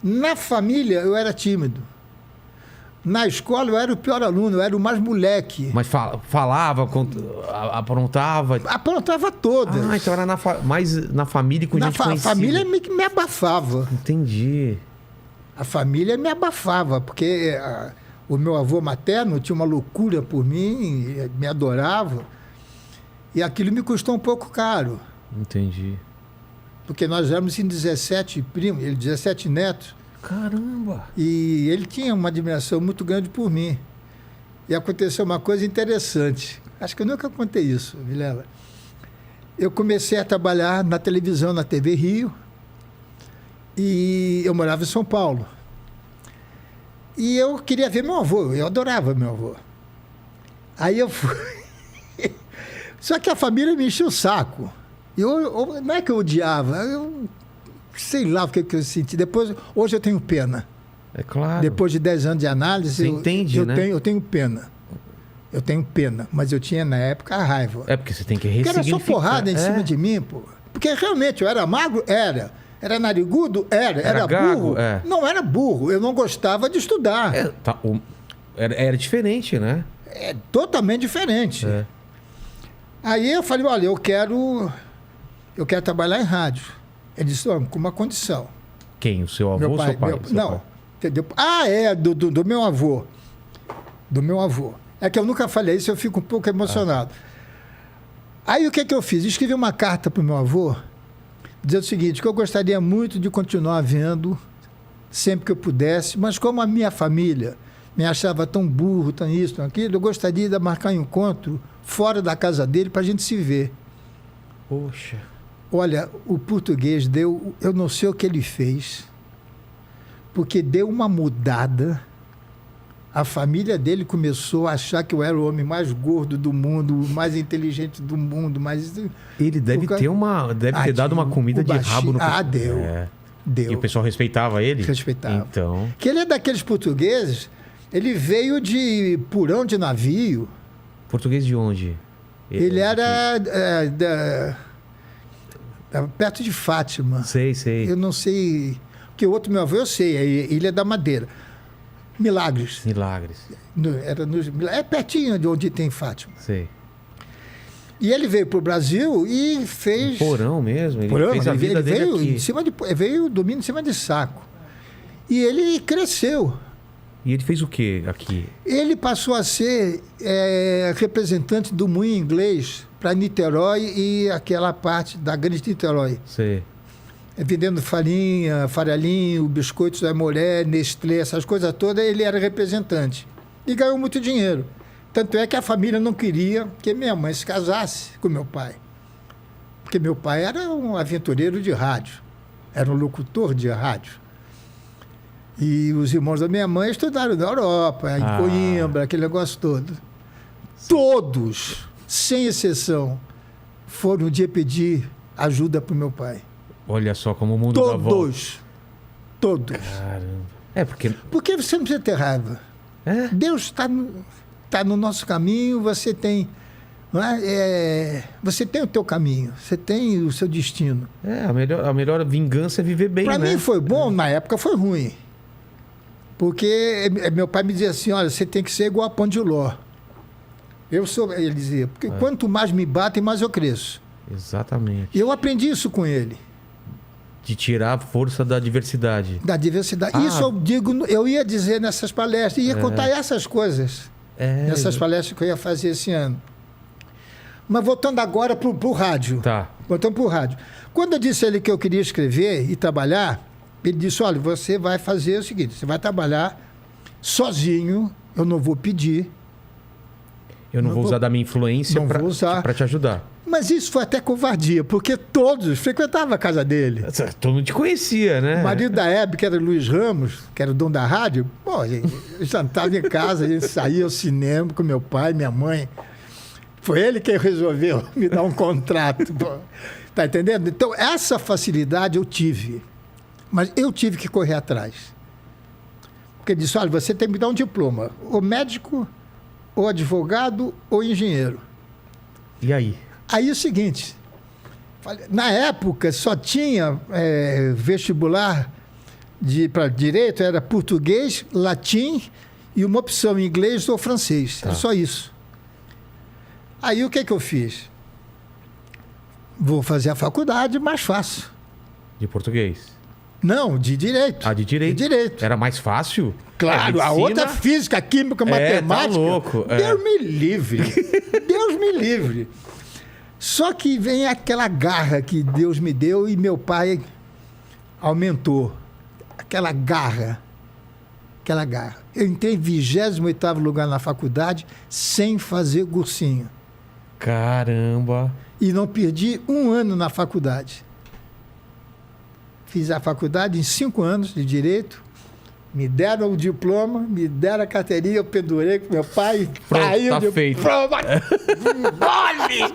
Na família, eu era tímido. Na escola, eu era o pior aluno, eu era o mais moleque. Mas falava, aprontava? Aprontava todas. Ah, então era mais na família e com gente conhecida. A família me abafava. Entendi. A família me abafava, porque o meu avô materno tinha uma loucura por mim, me adorava. E aquilo me custou um pouco caro. Entendi. Porque nós éramos em 17 primos, 17 netos. Caramba! E ele tinha uma admiração muito grande por mim. E aconteceu uma coisa interessante. Acho que eu nunca contei isso, Vilela. Eu comecei a trabalhar na televisão, na TV Rio. E eu morava em São Paulo. E eu queria ver meu avô. Eu adorava meu avô. Aí eu fui... Só que a família me encheu o saco. Não é que eu odiava, eu sei lá o que eu senti. Hoje eu tenho pena. É claro. Depois de 10 anos de análise, você entende, né? Eu tenho pena. Eu tenho pena, mas eu tinha na época a raiva. É porque você tem que ressignificar. Porque era só porrada em cima de mim, pô. Porque realmente eu era magro? Era. Era narigudo? Era gago? Burro? É. Não era burro, eu não gostava de estudar. Era diferente, né? É totalmente diferente. É. Aí eu falei, olha, eu quero trabalhar em rádio. Ele disse, com uma condição. Quem? O seu avô ou seu pai? Não. Entendeu? Do meu avô. Do meu avô. É que eu nunca falei isso, eu fico um pouco emocionado. Aí o que eu fiz? Escrevi uma carta para o meu avô, dizendo o seguinte, que eu gostaria muito de continuar vendo, sempre que eu pudesse, mas como a minha família me achava tão burro, tão isso, tão aquilo, eu gostaria de marcar um encontro fora da casa dele para a gente se ver. Poxa. Olha, o português deu... Eu não sei o que ele fez, porque deu uma mudada. A família dele começou a achar que eu era o homem mais gordo do mundo, o mais inteligente do mundo. Ele deve ter dado uma comida de rabo no... Deu. Deu. E o pessoal respeitava ele? Respeitava. Então... Que ele é daqueles portugueses... Ele veio de porão de navio. Português de onde? Ele era perto de Fátima. Sei. Eu não sei... Porque o outro meu avô eu sei, é Ilha da Madeira. Milagres. É pertinho de onde tem Fátima. Sei. E ele veio para o Brasil e fez... Um porão mesmo? Ele fez a vida dele veio aqui. Veio dormindo em cima de saco. E ele cresceu. E ele fez o quê aqui? Ele passou a ser representante do moinho inglês para Niterói e aquela parte da Grande Niterói. Sei. Vendendo farinha, farelinho, biscoitos da Moré, Nestlé, essas coisas todas, ele era representante. E ganhou muito dinheiro. Tanto é que a família não queria que minha mãe se casasse com meu pai. Porque meu pai era um aventureiro de rádio. Era um locutor de rádio. E os irmãos da minha mãe estudaram na Europa, em Coimbra, aquele negócio todo. Todos, sem exceção, foram um dia pedir ajuda para o meu pai. Olha só como o mundo dá volta. Todos. Caramba. Porque você não precisa ter raiva. Deus está no nosso caminho, você tem... você tem o teu caminho, você tem o seu destino. A melhor vingança é viver bem, Para mim foi bom, na época foi ruim. Porque meu pai me dizia assim, olha, você tem que ser igual a Pão de Ló. Ele dizia, porque quanto mais me batem, mais eu cresço. Exatamente. E eu aprendi isso com ele. De tirar a força da diversidade. Da diversidade. Isso eu ia dizer nessas palestras, ia contar essas coisas. Nessas palestras que eu ia fazer esse ano. Mas voltando agora para o rádio. Tá. Voltando para o rádio. Quando eu disse a ele que eu queria escrever e trabalhar, ele disse, olha, você vai fazer o seguinte, você vai trabalhar sozinho, eu não vou pedir. Eu não vou usar da minha influência para te ajudar. Mas isso foi até covardia, porque todos frequentavam a casa dele. Todo mundo te conhecia, né? O marido da Hebe, que era o Luiz Ramos, que era o dono da rádio, a gente jantava em casa, a gente saía ao cinema com meu pai, minha mãe. Foi ele que resolveu me dar um contrato. Tá entendendo? Então, essa facilidade eu tive. Mas eu tive que correr atrás. Porque ele disse, olha, você tem que me dar um diploma. Ou médico, ou advogado, ou engenheiro. E aí? Aí é o seguinte, na época só tinha vestibular para direito era português, latim e uma opção em inglês ou francês. Era só isso. Aí o que eu fiz? Vou fazer a faculdade mais fácil. De português? Não, de direito. De direito. De direito. Era mais fácil? Claro, a outra é física, química, matemática. Tá louco. Deus me livre. Deus me livre. Só que vem aquela garra que Deus me deu e meu pai aumentou. Aquela garra. Eu entrei em 28º lugar na faculdade sem fazer cursinho. Caramba. E não perdi um ano na faculdade. Fiz a faculdade em 5 anos de Direito. Me deram o diploma, me deram a carteirinha, eu pendurei com meu pai. Pronto, tá feito. Prova! Mole!